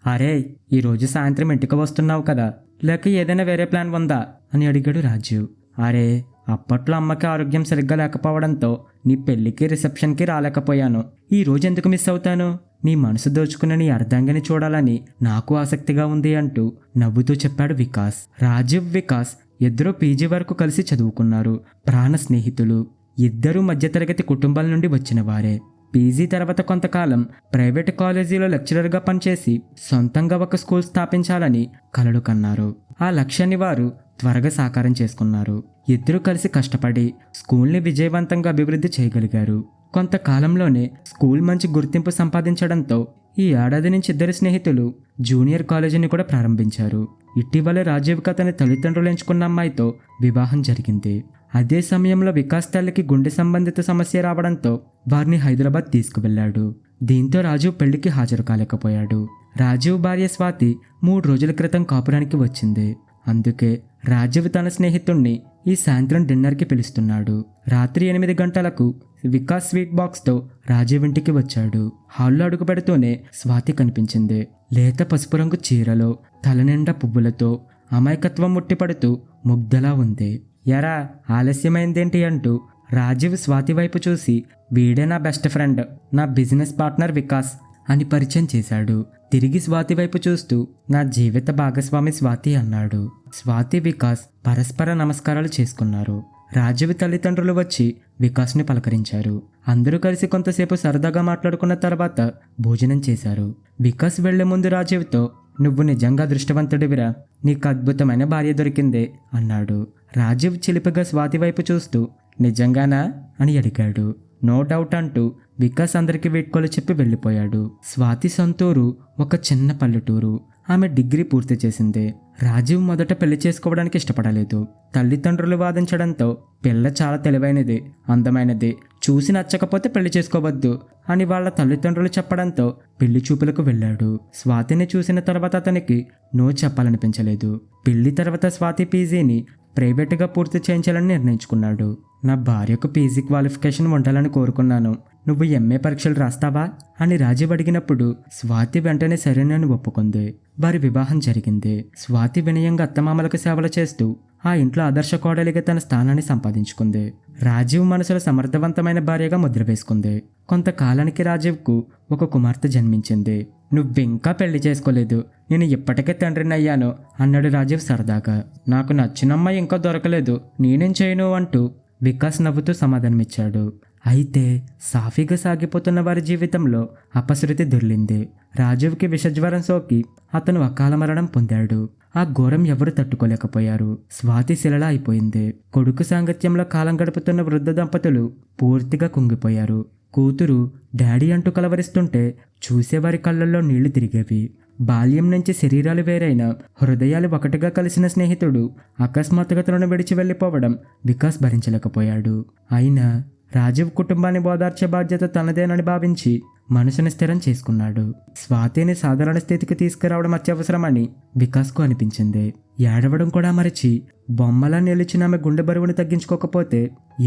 అరే, ఈరోజు సాయంత్రం ఇంటికి వస్తున్నావు కదా, లేక ఏదైనా వేరే ప్లాన్ ఉందా అని అడిగాడు రాజీవ్. అరే, అప్పట్లో అమ్మకి ఆరోగ్యం సరిగ్గా లేకపోవడంతో నీ పెళ్లికి రిసెప్షన్కి రాలేకపోయాను. ఈ రోజు ఎందుకు మిస్ అవుతాను? నీ మనసు దోచుకున్న నీ అర్ధాంగిని చూడాలని నాకు ఆసక్తిగా ఉంది అంటూ నవ్వుతూ చెప్పాడు వికాస్. రాజీవ్, వికాస్ ఇద్దరూ పీజీ వరకు కలిసి చదువుకున్నారు. ప్రాణ స్నేహితులు. ఇద్దరూ మధ్యతరగతి కుటుంబాల నుండి వచ్చిన వారే. పీజీ తర్వాత కొంతకాలం ప్రైవేట్ కాలేజీలో లెక్చరర్గా పనిచేసి సొంతంగా ఒక స్కూల్ స్థాపించాలని కలలు కన్నారు. ఆ లక్ష్యాన్ని వారు త్వరగా సాకారం చేసుకున్నారు. ఇద్దరూ కలిసి కష్టపడి స్కూల్ని విజయవంతంగా అభివృద్ధి చేయగలిగారు. కొంతకాలంలోనే స్కూల్ మంచి గుర్తింపు సంపాదించడంతో ఈ ఏడాది నుంచి ఇద్దరు స్నేహితులు జూనియర్ కాలేజీని కూడా ప్రారంభించారు. ఇటీవలే రాజీవ్కి అతని తల్లిదండ్రులు ఎంచుకున్న అమ్మాయితో వివాహం జరిగింది. అదే సమయంలో వికాస్ తల్లికి గుండె సంబంధిత సమస్య రావడంతో వారిని హైదరాబాద్ తీసుకువెళ్లాడు. దీంతో రాజీవ్ పెళ్లికి హాజరు కాలేకపోయాడు. రాజీవ్ భార్య స్వాతి 3 రోజుల క్రితం కాపురానికి వచ్చింది. అందుకే రాజీవ్ తన స్నేహితుణ్ణి ఈ సాయంత్రం డిన్నర్కి పిలుస్తున్నాడు. రాత్రి 8 గంటలకు వికాస్ స్వీట్ బాక్స్తో రాజీవ్ ఇంటికి వచ్చాడు. హాల్లో అడుగు పెడుతూనే స్వాతి కనిపించింది. లేత పసుపు రంగు చీరలో, తలనిండా పువ్వులతో, అమాయకత్వం ముట్టిపడుతూ ముగ్ధలా ఉంది. ఎరా, ఆలస్యమైందేంటి అంటూ రాజీవ్ స్వాతి వైపు చూసి, వీడే నా బెస్ట్ ఫ్రెండ్, నా బిజినెస్ పార్ట్నర్ వికాస్ అని పరిచయం చేశాడు. తిరిగి స్వాతి వైపు చూస్తూ, నా జీవిత భాగస్వామి స్వాతి అన్నాడు. స్వాతి, వికాస్ పరస్పర నమస్కారాలు చేసుకున్నారు. రాజీవ్ తల్లిదండ్రులు వచ్చి వికాస్ని పలకరించారు. అందరూ కలిసి కొంతసేపు సరదాగా మాట్లాడుకున్న తర్వాత భోజనం చేశారు. వికాస్ వెళ్లే ముందు రాజీవ్తో, నువ్వు నిజంగా అదృష్టవంతుడివిరా, నీకు అద్భుతమైన భార్య దొరికిందే అన్నాడు. రాజీవ్ చిలిపిగా స్వాతి వైపు చూస్తూ, నిజంగానా అని అడిగాడు. నో డౌట్ అంటూ వికాస్ అందరికీ వీడ్కోలు చెప్పి వెళ్ళిపోయాడు. స్వాతి సొంతూరు ఒక చిన్న పల్లెటూరు. ఆమె డిగ్రీ పూర్తి చేసింది. రాజీవ్ మొదట పెళ్లి చేసుకోవడానికి ఇష్టపడలేదు. తల్లిదండ్రులు వాదించడంతో పిల్ల చాలా తెలివైనది, అందమైనది, చూసి నచ్చకపోతే పెళ్లి చేసుకోవద్దు అని వాళ్ళ తల్లిదండ్రులు చెప్పడంతో పెళ్లి చూపులకు వెళ్ళాడు. స్వాతిని చూసిన తర్వాత అతనికి నో చెప్పాలనిపించలేదు. పెళ్లి తర్వాత స్వాతి పీజీని ప్రైవేటుగా పూర్తి చేయించాలని నిర్ణయించుకున్నాడు. నా భార్యకు పీజీ క్వాలిఫికేషన్ ఉండాలని కోరుకున్నాను, నువ్వు ఎంఏ పరీక్షలు రాస్తావా అని రాజీవ్ అడిగినప్పుడు స్వాతి వెంటనే సరేనని ఒప్పుకుంది. వారి వివాహం జరిగింది. స్వాతి వినయంగా అత్తమామలకు సేవలు చేస్తూ ఆ ఇంట్లో ఆదర్శ కోడలిగా తన స్థానాన్ని సంపాదించుకుంది. రాజీవ్ మనసులో సమర్థవంతమైన భార్యగా ముద్ర వేసుకుంది. కొంతకాలానికి రాజీవ్కు ఒక కుమార్తె జన్మించింది. నువ్వింకా పెళ్లి చేసుకోలేదు, నేను ఇప్పటికే తండ్రిని అయ్యాను అన్నాడు రాజీవ్ సరదాగా. నాకు నచ్చినమ్మాయి ఇంకా దొరకలేదు, నేనేం చేయను అంటూ వికాస్ నవ్వుతూ సమాధానమిచ్చాడు. అయితే సాఫీగా సాగిపోతున్న వారి జీవితంలో అపశృతి దొర్లింది. రాజీవ్కి విషజ్వరం సోకి అతను అకాల మరణం పొందాడు. ఆ ఘోరం ఎవరు తట్టుకోలేకపోయారు. స్వాతి శిలలా అయిపోయింది. కొడుకు సాంగత్యంలో కాలం గడుపుతున్న వృద్ధ దంపతులు పూర్తిగా కుంగిపోయారు. కూతురు డాడీ అంటూ కలవరిస్తుంటే చూసేవారి కళ్ళల్లో నీళ్లు తిరిగేవి. బాల్యం నుంచి శరీరాలు వేరైన హృదయాలు ఒకటిగా కలిసిన స్నేహితుడు అకస్మాత్తుగా తనను విడిచి వెళ్ళిపోవడం వికాస్ భరించలేకపోయాడు. అయినా రాజీవ్ కుటుంబాన్ని ఓదార్చే బాధ్యత తనదేనని భావించి మనసుని స్థిరం చేసుకున్నాడు. స్వాతిని సాధారణ స్థితికి తీసుకురావడం అత్యవసరమని వికాస్కు అనిపించింది. ఏడవడం కూడా మరచి బొమ్మలా నిలిచిన ఆమె గుండె బరువును తగ్గించుకోకపోతే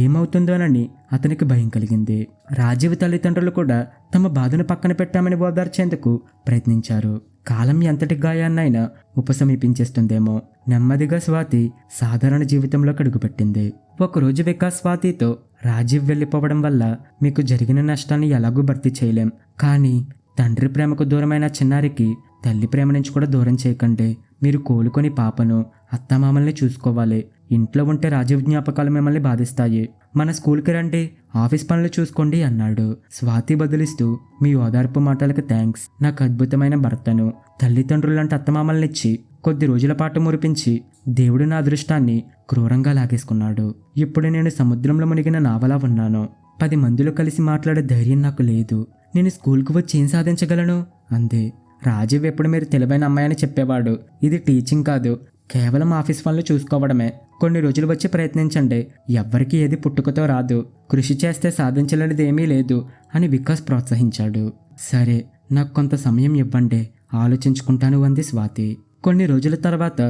ఏమవుతుందోనని అతనికి భయం కలిగింది. రాజీవ్ తల్లిదండ్రులు కూడా తమ బాధను పక్కన పెట్టామని ఓదార్చేందుకు ప్రయత్నించారు. కాలం ఎంతటి గాయాన్నైనా ఉపశమిపించేస్తుందేమో. నెమ్మదిగా స్వాతి సాధారణ జీవితంలోకి అడుగుపెట్టింది. ఒకరోజు వికాస్ స్వాతితో, రాజీవ్ వెళ్ళిపోవడం వల్ల మీకు జరిగిన నష్టాన్ని ఎలాగూ భర్తీ చేయలేం, కానీ తండ్రి ప్రేమకు దూరమైన చిన్నారికి తల్లి ప్రేమ నుంచి కూడా దూరం చేయకండి. మీరు కోలుకొని పాపను, అత్తమామల్ని చూసుకోవాలి. ఇంట్లో ఉంటే రాజీవ్ జ్ఞాపకాలు మిమ్మల్ని బాధిస్తాయి. మన స్కూల్కి రండి, ఆఫీస్ పనులు చూసుకోండి అన్నాడు. స్వాతి బదులిస్తూ, మీ ఓదార్పు మాటలకు థ్యాంక్స్. నాకు అద్భుతమైన భర్తను, తల్లిదండ్రులంటే అత్తమామల్నిచ్చి కొద్ది రోజుల పాటు మురిపించి దేవుడు నా అదృష్టాన్ని క్రూరంగా లాగేసుకున్నాడు. ఇప్పుడు నేను సముద్రంలో మునిగిన నావలా ఉన్నాను. 10 మందిలో కలిసి మాట్లాడే ధైర్యం నాకు లేదు. నేను స్కూల్కి వచ్చి ఏం సాధించగలను అంది. రాజీవ్ ఎప్పుడు మీరు తెలివైన అమ్మాయని చెప్పేవాడు. ఇది టీచింగ్ కాదు, కేవలం ఆఫీస్ పనులు చూసుకోవడమే. కొన్ని రోజులు వచ్చి ప్రయత్నించండి. ఎవ్వరికీ ఏది పుట్టుకతో రాదు, కృషి చేస్తే సాధించలేనిది ఏమీ లేదు అని వికాస్ ప్రోత్సహించాడు. సరే, నాకు కొంత సమయం ఇవ్వండి, ఆలోచించుకుంటాను అంది స్వాతి. కొన్ని రోజుల తర్వాత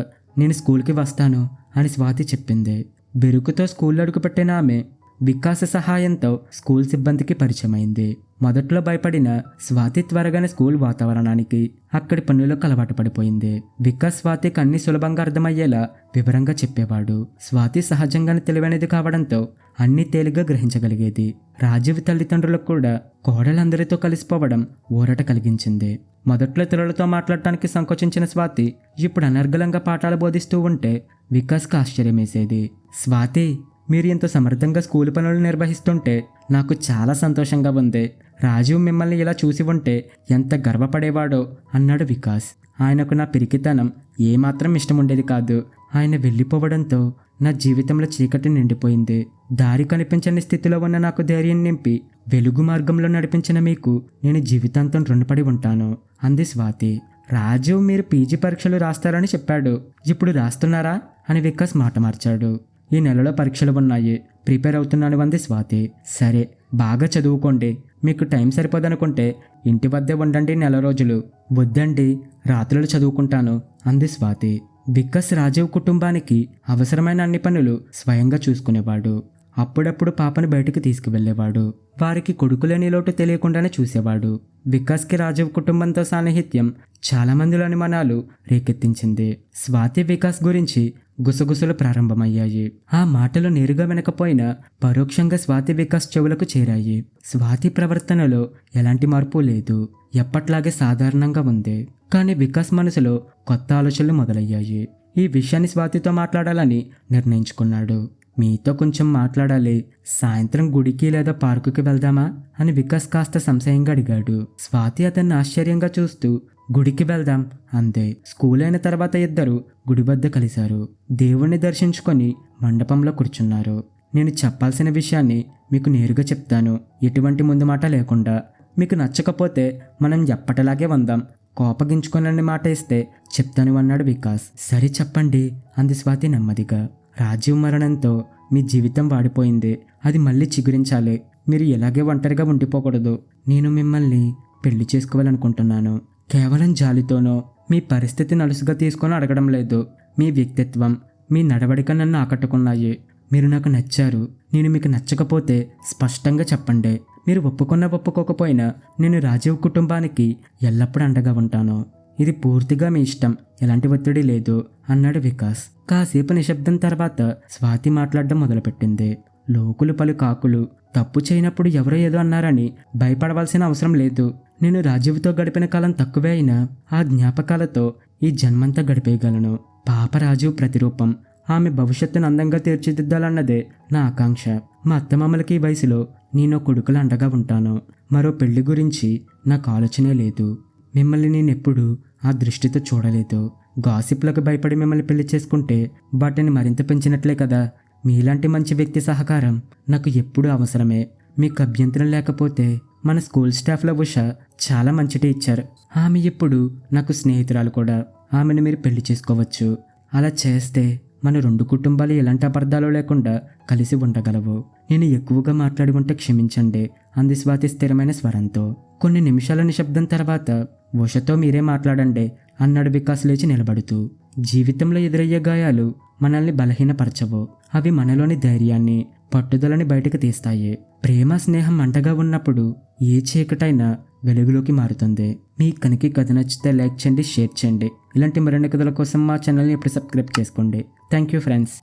నేను స్కూల్కి వస్తాను అని స్వాతి చెప్పింది. బెరుకుతో స్కూల్లో అడుగుపెట్టిన ఆమె వికాస్ సహాయంతో స్కూల్ సిబ్బందికి పరిచయమైంది. మొదట్లో భయపడిన స్వాతి త్వరగానే స్కూల్ వాతావరణానికి, అక్కడి పనులకు అలవాటు పడిపోయింది. వికాస్ స్వాతికి అన్ని సులభంగా అర్థమయ్యేలా వివరంగా చెప్పేవాడు. స్వాతి సహజంగానే తెలివైనది కావడంతో అన్ని తేలిగ్గా గ్రహించగలిగేది. రాజీవ్ తల్లిదండ్రులకు కూడా కోడలందరితో కలిసిపోవడం ఊరట కలిగించింది. మొదట్లో ఇతరులతో మాట్లాడటానికి సంకోచించిన స్వాతి ఇప్పుడు అనర్గళంగా పాఠాలు బోధిస్తూ ఉంటే వికాస్కి ఆశ్చర్యమేసేది. స్వాతి, మీరు ఇంత సమర్థంగా స్కూల్ పనులు నిర్వహిస్తుంటే నాకు చాలా సంతోషంగా ఉంది. రాజీవ్ మిమ్మల్ని ఇలా చూసి ఉంటే ఎంత గర్వపడేవాడో అన్నాడు వికాస్. ఆయనకు నా పిరికితనం ఏమాత్రం ఇష్టం ఉండేది కాదు. ఆయన వెళ్ళిపోవడంతో నా జీవితంలో చీకటి నిండిపోయింది. దారి కనిపించని స్థితిలో ఉన్న నాకు ధైర్యం నింపి వెలుగు మార్గంలో నడిపించిన మీకు నేను జీవితాంతం రుణపడి ఉంటాను అంది స్వాతి. రాజీవ్ మీరు పీజీ పరీక్షలు రాస్తారని చెప్పాడు. ఇప్పుడు రాస్తున్నారా అని వికాస్ మాట మార్చాడు. ఈ నెలలో పరీక్షలు ఉన్నాయి, ప్రిపేర్ అవుతున్నాను అంది స్వాతి. సరే, బాగా చదువుకోండి. మీకు టైం సరిపోదనుకుంటే ఇంటి వద్దే ఉండండి నెల రోజులు. వద్దండి, రాత్రులు చదువుకుంటాను అంది స్వాతి. వికాస్ రాజీవ్ కుటుంబానికి అవసరమైన అన్ని పనులు స్వయంగా చూసుకునేవాడు. అప్పుడప్పుడు పాపను బయటికి తీసుకువెళ్లేవాడు. వారికి కొడుకులేని లోటు తెలియకుండానే చూసేవాడు. వికాస్కి రాజీవ్ కుటుంబంతో సాన్నిహిత్యం చాలా మందిలో అనుమానాలు రేకెత్తించింది. స్వాతి వికాస్ గురించి గుసగుసలు ప్రారంభమయ్యాయి. ఆ మాటలు నేరుగా వినకపోయినా పరోక్షంగా స్వాతి వికాస్ చెవులకు చేరాయి. స్వాతి ప్రవర్తనలో ఎలాంటి మార్పు లేదు, ఎప్పట్లాగే సాధారణంగా ఉంది. కానీ వికాస్ మనసులో కొత్త ఆలోచనలు మొదలయ్యాయి. ఈ విషయాన్ని స్వాతితో మాట్లాడాలని నిర్ణయించుకున్నాడు. మీతో కొంచెం మాట్లాడాలి. సాయంత్రం గుడికి లేదా పార్కుకి వెళ్దామా అని వికాస్ కాస్త సంశయంగా అడిగాడు. స్వాతి అతన్ని ఆశ్చర్యంగా చూస్తూ గుడికి వెళ్దాం అందే. స్కూల్ అయిన తర్వాత ఇద్దరు గుడి వద్ద కలిశారు. దేవుణ్ణి దర్శించుకొని మండపంలో కూర్చున్నారు. నేను చెప్పాల్సిన విషయాన్ని మీకు నేరుగా చెప్తాను, ఎటువంటి ముందు మాట లేకుండా. మీకు నచ్చకపోతే మనం ఎప్పటిలాగే ఉందాం. కోపగించుకోనని మాట ఇస్తే చెప్తాను అన్నాడు వికాస్. సరే చెప్పండి అంది స్వాతి నెమ్మదిగా. రాజీవ్ మరణంతో మీ జీవితం వాడిపోయింది. అది మళ్ళీ చిగురించాలి. మీరు ఎలాగే ఒంటరిగా ఉండిపోకూడదు. నేను మిమ్మల్ని పెళ్లి చేసుకోవాలనుకుంటున్నాను. కేవలం జాలితోనో మీ పరిస్థితి నలుసుగా తీసుకొని అడగడం లేదు. మీ వ్యక్తిత్వం, మీ నడవడిక నన్ను ఆకట్టుకున్నాయి. మీరు నాకు నచ్చారు. నేను మీకు నచ్చకపోతే స్పష్టంగా చెప్పండి. మీరు ఒప్పుకోకపోయినా నేను రాజీవ్ కుటుంబానికి ఎల్లప్పుడూ అండగా ఉంటాను. ఇది పూర్తిగా మీ ఇష్టం, ఎలాంటి ఒత్తిడి లేదు అన్నాడు వికాస్. కాసేపు నిశ్శబ్దం తర్వాత స్వాతి మాట్లాడడం మొదలుపెట్టింది. లోకులు పలు కాకులు. తప్పు చేయనప్పుడు ఎవరో ఏదో అన్నారని భయపడవలసిన అవసరం లేదు. నేను రాజీవ్తో గడిపిన కాలం తక్కువే అయినా ఆ జ్ఞాపకాలతో ఈ జన్మంతా గడిపేయగలను. పాప రాజీవ్ ప్రతిరూపం. ఆమె భవిష్యత్తును అందంగా తీర్చిదిద్దాలన్నదే నా ఆకాంక్ష. మా అత్తమామలకి ఈ వయసులో నేను కొడుకులు అండగా ఉంటాను. మరో పెళ్లి గురించి నాకు ఆలోచనే లేదు. మిమ్మల్ని నేనెప్పుడు ఆ దృష్టితో చూడలేదు. గాసిప్లకు భయపడి మిమ్మల్ని పెళ్లి చేసుకుంటే వాటిని మరింత పెంచినట్లే కదా. మీలాంటి మంచి వ్యక్తి సహకారం నాకు ఎప్పుడూ అవసరమే. మీకు అభ్యంతరం లేకపోతే మన స్కూల్ స్టాఫ్లో ఉష చాలా మంచి టీచర్. ఆమె ఇప్పుడు నాకు స్నేహితురాలు కూడా. ఆమెను మీరు పెళ్లి చేసుకోవచ్చు. అలా చేస్తే మన రెండు కుటుంబాలు ఎలాంటి అబద్ధాలు లేకుండా కలిసి ఉండగలవు. నేను ఎక్కువగా మాట్లాడి ఉంటే క్షమించండి అంది స్వాతి స్థిరమైన స్వరంతో. కొన్ని నిమిషాల నిశ్శబ్దం తర్వాత ఉషతో మీరే మాట్లాడండి అన్నాడు వికాస్ లేచి నిలబడుతూ. జీవితంలో ఎదురయ్యే గాయాలు మనల్ని బలహీనపరచవు. అవి మనలోని ధైర్యాన్ని, పట్టుదలని బయటకు తీస్తాయి. ప్రేమ, స్నేహం అంటగా ఉన్నప్పుడు ఏ చీకటైనా వెలుగులోకి మారుతుంది. మీ కనుక కథ నచ్చితే లైక్ చేయండి, షేర్ చేయండి. ఇలాంటి మరిన్ని కథల కోసం మా ఛానల్ని ఇప్పుడు సబ్స్క్రైబ్ చేసుకోండి. Thank you friends.